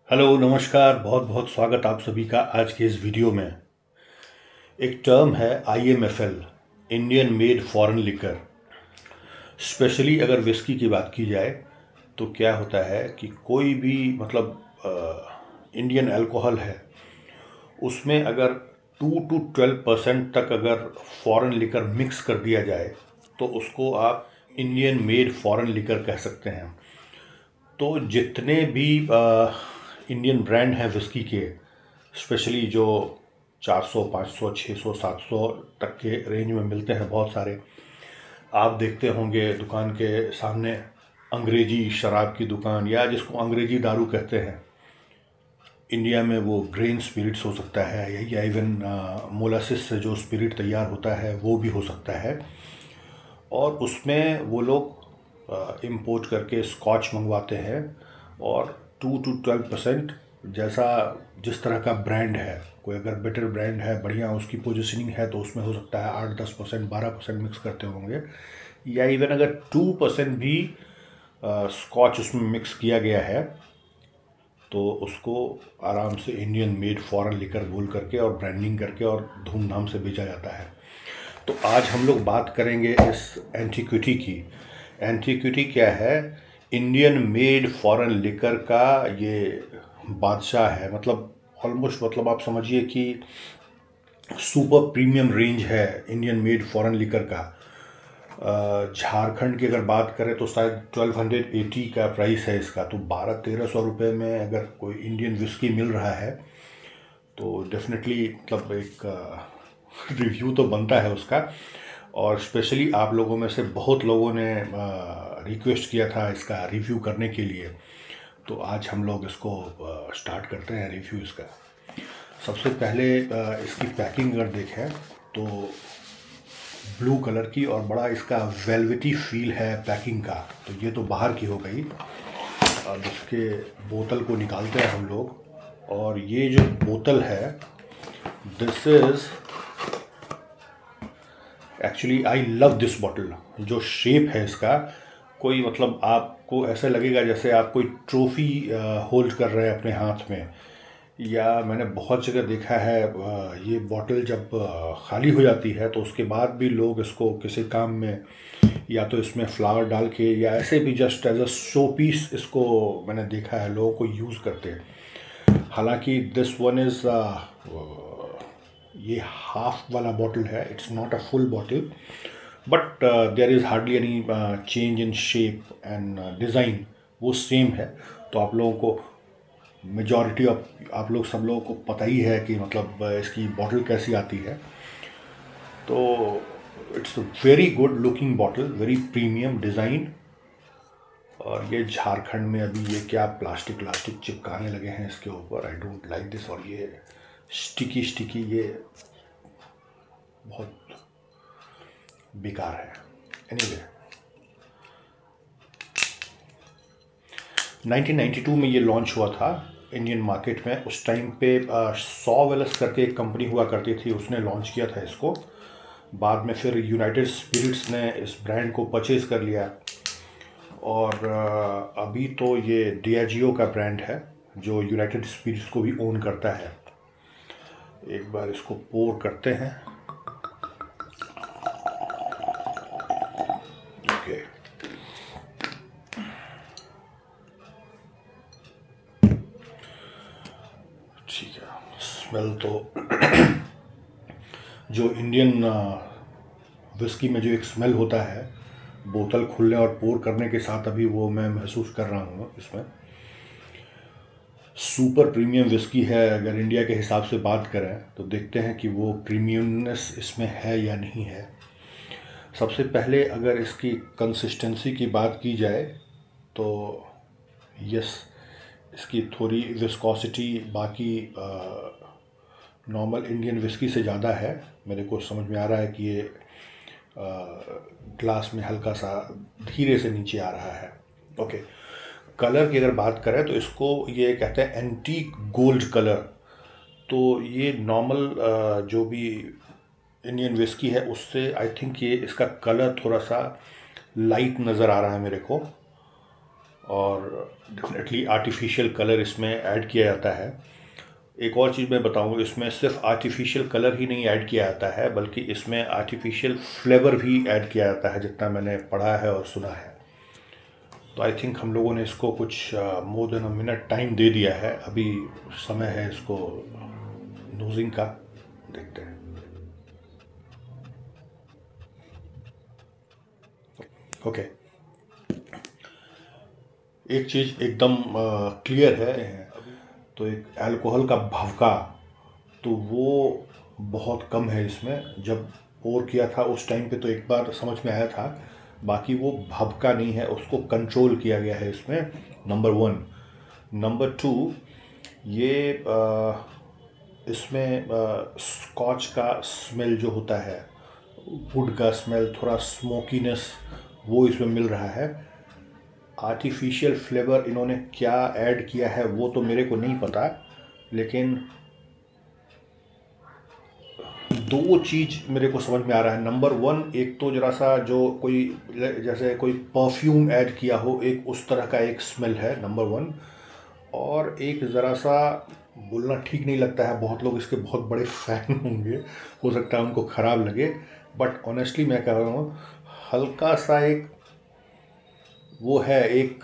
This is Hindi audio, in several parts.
हेलो नमस्कार, बहुत बहुत स्वागत आप सभी का आज के इस वीडियो में। एक टर्म है IMFL, Indian made foreign liquor. Specially अगर विस्की की बात की जाए तो क्या होता है कि कोई भी इंडियन अल्कोहल है, उसमें अगर 2 to 12% तक अगर फॉरेन लिकर मिक्स कर दिया जाए तो उसको आप इंडियन मेड फॉरेन लिकर कह सकते हैं। तो जितने भी इंडियन ब्रांड हैं विस्की के, स्पेशली जो 400 500 600 700 तक के रेंज में मिलते हैं, बहुत सारे आप देखते होंगे दुकान के सामने। अंग्रेजी शराब की दुकान, या जिसको अंग्रेजी दारू कहते हैं, इंडिया में वो ग्रेन स्पिरिट्स हो सकता है, या इवन मोलासिस से जो स्पिरिट तैयार होता है वो भी हो सकता है। और उसमें वो लोग इंपोर्ट करके स्कॉच मंगवाते हैं, और 2 to 12% जैसा जिस तरह का ब्रांड है, कोई अगर बेटर ब्रांड है, बढ़िया उसकी पोजीशनिंग है, तो उसमें हो सकता है 8-10% 12% मिक्स करते होंगे, या इवन अगर 2% भी स्कॉच उसमें मिक्स किया गया है तो उसको आराम से इंडियन मेड फॉरेन लिकर बोल करके और ब्रांडिंग करके और धूमधाम से बेचा जाता है। तो आज हम लोग बात करेंगे इस एंटीक्विटी की। एंटीक्विटी क्या है? इंडियन मेड फॉरेन लिकर का ये बादशाह है। मतलब ऑलमोस्ट, मतलब आप समझिए कि सुपर प्रीमियम रेंज है इंडियन मेड फॉरेन लिकर का। झारखंड की अगर बात करें तो शायद 1280 का प्राइस है इसका। तो 1200-1300 रुपये में अगर कोई इंडियन विस्की मिल रहा है तो डेफिनेटली मतलब एक रिव्यू तो बनता है उसका। और स्पेशली आप लोगों में से बहुत लोगों ने रिक्वेस्ट किया था इसका रिव्यू करने के लिए, तो आज हम लोग इसको स्टार्ट करते हैं रिव्यू इसका। सबसे पहले इसकी पैकिंग अगर देखें तो ब्लू कलर की, और बड़ा इसका वेलवेटी फील है पैकिंग का। तो ये तो बाहर की हो गई। अब इसके बोतल को निकालते हैं हम लोग, और ये जो बोतल है, this is actually I love this bottle. जो शेप है इसका, कोई मतलब आपको ऐसा लगेगा जैसे आप कोई ट्रॉफी होल्ड कर रहे हैं अपने हाथ में। या मैंने बहुत जगह देखा है ये बॉटल जब खाली हो जाती है तो उसके बाद भी लोग इसको किसी काम में, या तो इसमें फ्लावर डाल के, या ऐसे भी just as a showpiece इसको मैंने देखा है लोगों को यूज़ करते हैं। हालांकि दिस वन इज़ ये हाफ वाला बॉटल है, it's not a full bottle, but there is hardly any change in shape and design, वो सेम है। तो आप लोगों को मेजॉरिटी ऑफ आप लोग सब लोगों को पता ही है कि मतलब इसकी बॉटल कैसी आती है। तो it's very good looking bottle, very premium design. और ये झारखंड में अभी ये क्या प्लास्टिक व्लास्टिक चिपकाने लगे हैं इसके ऊपर, आई डोंट लाइक दिस। और ये स्टिकी स्टिकी, ये बहुत बेकार है। एनीवे, 1992 में ये लॉन्च हुआ था इंडियन मार्केट में। उस टाइम पे 100 वेल्स करके एक कंपनी हुआ करती थी, उसने लॉन्च किया था इसको। बाद में फिर यूनाइटेड स्पिरिट्स ने इस ब्रांड को परचेज़ कर लिया, और अभी तो ये डियाजियो का ब्रांड है जो यूनाइटेड स्पिरिट्स को भी ओन करता है। एक बार इसको पोर करते हैं। ओके, ठीक है। स्मेल तो जो इंडियन विस्की में जो एक स्मेल होता है बोतल खुलने और पोर करने के साथ, अभी वो मैं महसूस कर रहा हूँ इसमें। सुपर प्रीमियम विस्की है। अगर इंडिया के हिसाब से बात करें तो देखते हैं कि वो प्रीमियमनेस इसमें है या नहीं है। सबसे पहले अगर इसकी कंसिस्टेंसी की बात की जाए तो यस, इसकी थोड़ी विस्कोसिटी बाकी नॉर्मल इंडियन विस्की से ज़्यादा है। मेरे को समझ में आ रहा है कि ये ग्लास में हल्का सा धीरे से नीचे आ रहा है। ओके, कलर की अगर बात करें तो इसको ये कहते हैं एंटीक गोल्ड कलर। तो ये नॉर्मल जो भी इंडियन विस्की है उससे आई थिंक ये इसका कलर थोड़ा सा लाइट नज़र आ रहा है मेरे को। और डेफिनेटली आर्टिफिशियल कलर इसमें ऐड किया जाता है। एक और चीज़ मैं बताऊँ, इसमें सिर्फ आर्टिफिशियल कलर ही नहीं ऐड किया जाता है, बल्कि इसमें आर्टिफिशियल फ्लेवर भी ऐड किया जाता है, जितना मैंने पढ़ा है और सुना है। तो आई थिंक हम लोगों ने इसको कुछ more than a minute time दे दिया है। अभी समय है इसको नोजिंग का, देखते हैं। ओके, एक चीज़ एकदम क्लियर है, तो एक अल्कोहल का भवका तो वो बहुत कम है इसमें। जब पोर किया था उस टाइम पे तो एक बार समझ में आया था, बाकी वो भभका नहीं है, उसको कंट्रोल किया गया है इसमें, नंबर 1। नंबर 2, ये इसमें स्कॉच का स्मेल जो होता है, वुड का स्मेल, थोड़ा स्मोकीनेस, वो इसमें मिल रहा है। आर्टिफिशियल फ्लेवर इन्होंने क्या ऐड किया है वो तो मेरे को नहीं पता, लेकिन दो चीज़ मेरे को समझ में आ रहा है। नंबर 1, एक तो ज़रा सा जो कोई जैसे कोई परफ्यूम ऐड किया हो, एक उस तरह का एक स्मेल है, नंबर 1। और एक ज़रा सा बोलना ठीक नहीं लगता है, बहुत लोग इसके बहुत बड़े फ़ैन होंगे, हो सकता है उनको ख़राब लगे, बट ऑनेस्टली मैं कह रहा हूँ, हल्का सा एक वो है, एक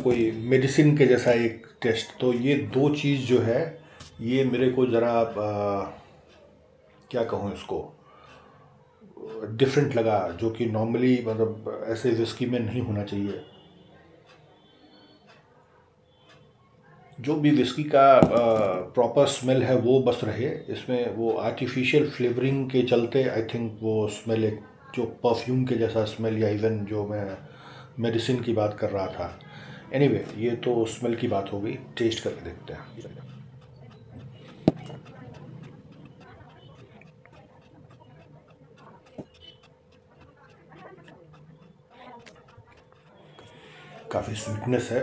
कोई मेडिसिन के जैसा एक टेस्ट। तो ये दो चीज़ जो है, ये मेरे को ज़रा क्या कहूँ इसको, डिफरेंट लगा, जो कि नॉर्मली मतलब ऐसे विस्की में नहीं होना चाहिए। जो भी विस्की का प्रॉपर स्मेल है वो बस रहे इसमें, वो आर्टिफिशियल फ्लेवरिंग के चलते आई थिंक वो स्मेल एक जो परफ्यूम के जैसा स्मेल, या इवन जो मैं मेडिसिन की बात कर रहा था। एनीवे, ये तो स्मेल की बात हो गई, टेस्ट करके देखते हैं। काफ़ी स्वीटनेस है।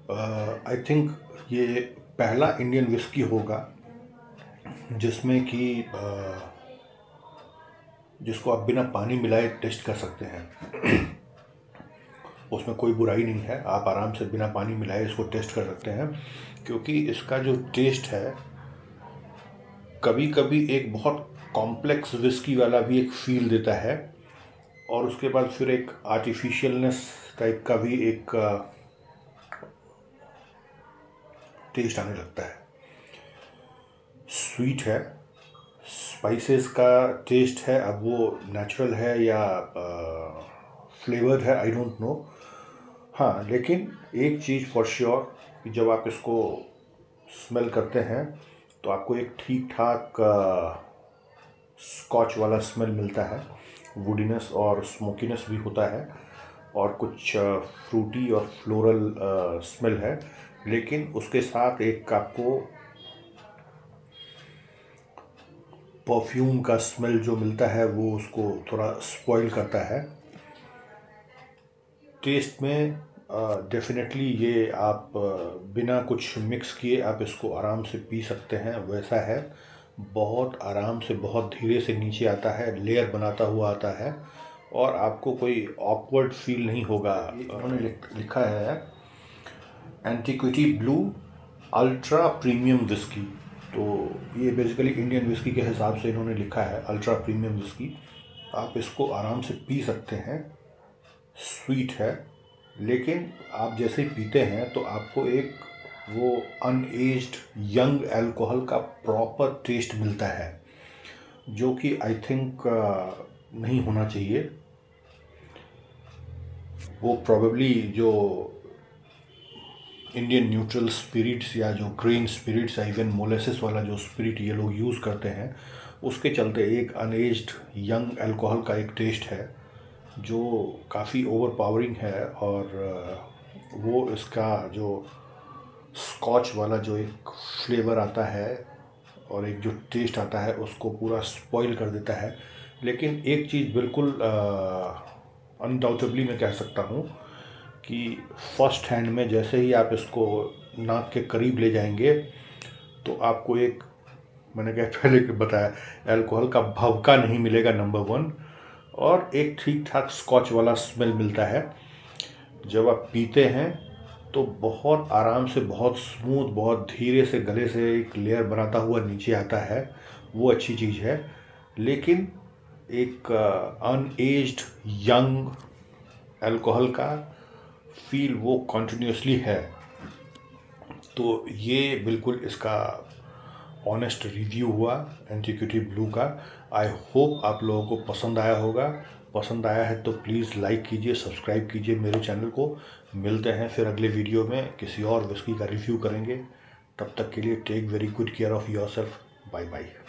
आई थिंक ये पहला इंडियन विस्की होगा जिसमें कि जिसको आप बिना पानी मिलाए टेस्ट कर सकते हैं। उसमें कोई बुराई नहीं है, आप आराम से बिना पानी मिलाए इसको टेस्ट कर सकते हैं, क्योंकि इसका जो टेस्ट है कभी कभी एक बहुत कॉम्प्लेक्स विस्की वाला भी एक फील देता है, और उसके बाद फिर एक आर्टिफिशियलनेस टाइप का भी एक टेस्ट आने लगता है। स्वीट है, स्पाइसेस का टेस्ट है, अब वो नेचुरल है या फ्लेवर्ड है, आई डोंट नो। हाँ, लेकिन एक चीज़ फॉर श्योर कि जब आप इसको स्मेल करते हैं तो आपको एक ठीक ठाक स्कॉच वाला स्मेल मिलता है, वुडीनेस और स्मोकीनेस भी होता है, और कुछ फ्रूटी और फ्लोरल स्मेल है, लेकिन उसके साथ एक आपको परफ्यूम का स्मेल जो मिलता है वो उसको थोड़ा स्पॉइल करता है। टेस्ट में डेफिनेटली ये आप बिना कुछ मिक्स किए आप इसको आराम से पी सकते हैं, वैसा है। बहुत आराम से, बहुत धीरे से नीचे आता है, लेयर बनाता हुआ आता है, और आपको कोई ऑकवर्ड फील नहीं होगा। उन्होंने लिखा है antiquity blue ultra premium whisky, तो ये बेसिकली इंडियन विस्की के हिसाब से इन्होंने लिखा है अल्ट्रा प्रीमियम विस्की। आप इसको आराम से पी सकते हैं, स्वीट है, लेकिन आप जैसे ही पीते हैं तो आपको एक वो अनएज्ड यंग अल्कोहल का प्रॉपर टेस्ट मिलता है, जो कि आई थिंक नहीं होना चाहिए। वो प्रोबेबली जो इंडियन न्यूट्रल स्पिरिट्स या जो ग्रेन स्पिरिट्स या इवन मोलेसिस वाला जो स्पिरिट ये लोग यूज़ करते हैं, उसके चलते एक अनएज्ड यंग अल्कोहल का एक टेस्ट है जो काफ़ी ओवरपावरिंग है, और वो इसका जो स्कॉच वाला जो एक फ्लेवर आता है और एक जो टेस्ट आता है उसको पूरा स्पॉइल कर देता है। लेकिन एक चीज़ बिल्कुल अनडाउटेबली मैं कह सकता हूँ कि फर्स्ट हैंड में जैसे ही आप इसको नाक के करीब ले जाएंगे तो आपको एक, मैंने क्या पहले बताया, अल्कोहल का भभका नहीं मिलेगा, नंबर 1, और एक ठीक ठाक स्कॉच वाला स्मेल मिलता है। जब आप पीते हैं तो बहुत आराम से, बहुत स्मूथ, बहुत धीरे से गले से एक लेयर बनाता हुआ नीचे आता है, वो अच्छी चीज़ है। लेकिन एक अनएज्ड यंग अल्कोहल का फील वो कॉन्टिन्यूसली है। तो ये बिल्कुल इसका ऑनेस्ट रिव्यू हुआ एंटीक्विटी ब्लू का। आई होप आप लोगों को पसंद आया होगा। पसंद आया है तो प्लीज़ लाइक कीजिए, सब्सक्राइब कीजिए मेरे चैनल को। मिलते हैं फिर अगले वीडियो में, किसी और विस्की का रिव्यू करेंगे। तब तक के लिए take very good care of yourself. Bye bye.